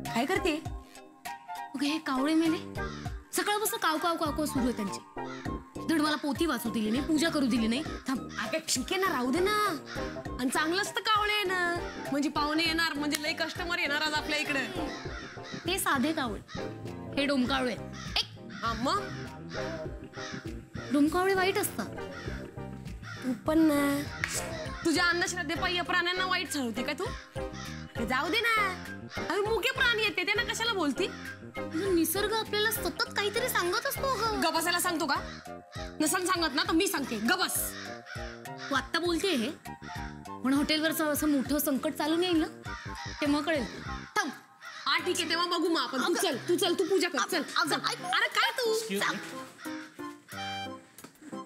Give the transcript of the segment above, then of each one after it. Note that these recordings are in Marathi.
काय करते? हे कावळे मेले सकाळपासून काव काव काव काव सुरू आहे त्यांची. धड मला पोथी वाचू दिली नाही, पूजा करू दिली नाही. थांब, अगं ठीक आहे ना, राहू दे ना. आणि चांगलंच तर कावळे आहे ना, म्हणजे पाहुणे येणार, म्हणजे लई कस्टमर येणार आज आपल्या इकडे. ते साधे कावळे, हे डोमकावळे. मग डोमकावळे वाईट असतात. तू पण ना, तुझ्या अंधश्रद्धेपायी प्राण्यांना वाईट ठरवते का तू? जाऊ दे ना, अरे मुके प्राणी येते ते ना, कशाला बोलती? निसर्ग आपल्याला सतत काहीतरी सांगत असतो. गबसायला सांगतो का? नसन सांगत ना तर मी सांगते, गबस. तू आत्ता बोलते हे, पण हॉटेलवरच असं मोठं संकट चालून येईल ना तेव्हा कळेल. थांब, हा ठीक आहे, तेव्हा बघू मग आपण. तू चल, तू पूजा कर. चल. अरे काय तू?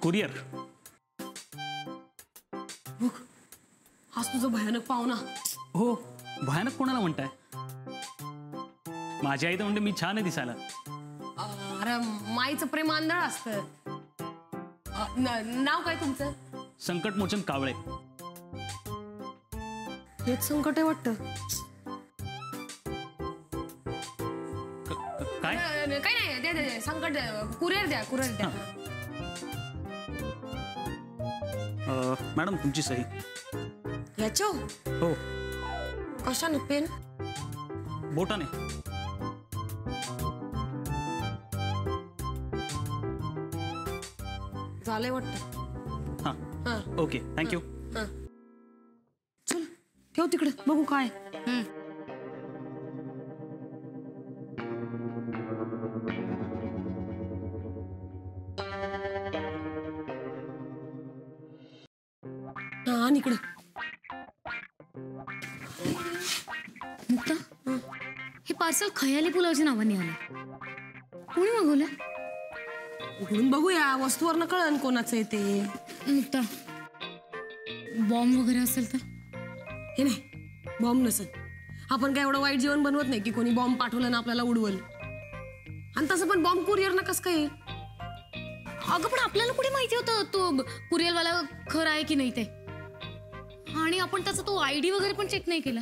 कुरिअर. हाच तुझा भयानक पाहुणा. हो, भयानक कोणाला म्हणताय? माझी आई तर म्हणते मी छान आहे दिसायला. अरे माईचं प्रेम आंधळ असतं. नाव काय तुमचं? संकटमोचन कावळे. हेच संकट आहे वाटतं. काय? काही नाही, दे संकट. कुरिअर द्या. मॅडम तुमची सही. याच्या हो. कशाने? पेन? बोटाने. झालंय वाटतं. हां, ओके, थँक्यू. चल ठेव तिकडे, बघू काय. हा इकडे. मुक्ता, हे पार्सल खयाली पुलावच्या नावाने आलं. कोणी मागवलं? उघडून बघूया, वस्तूवरनं कळन कोणाचं आहे ते. मुक्ता, बॉम्ब वगैरे असेल तर? हे नाही, बॉम्ब नसेल. आपण काय एवढं वाईट जेवण बनवत नाही की कोणी बॉम्ब पाठवलं ना आपल्याला उडवल. आणि तसं पण बॉम्ब कुरिअर ना कसं काय? अगं पण आपल्याला कुठे माहिती होतं तो कुरिअरवाला खरं आहे की नाही ते? आणि आपण त्याचा तो आयडी वगैरे पण चेक नाही केला.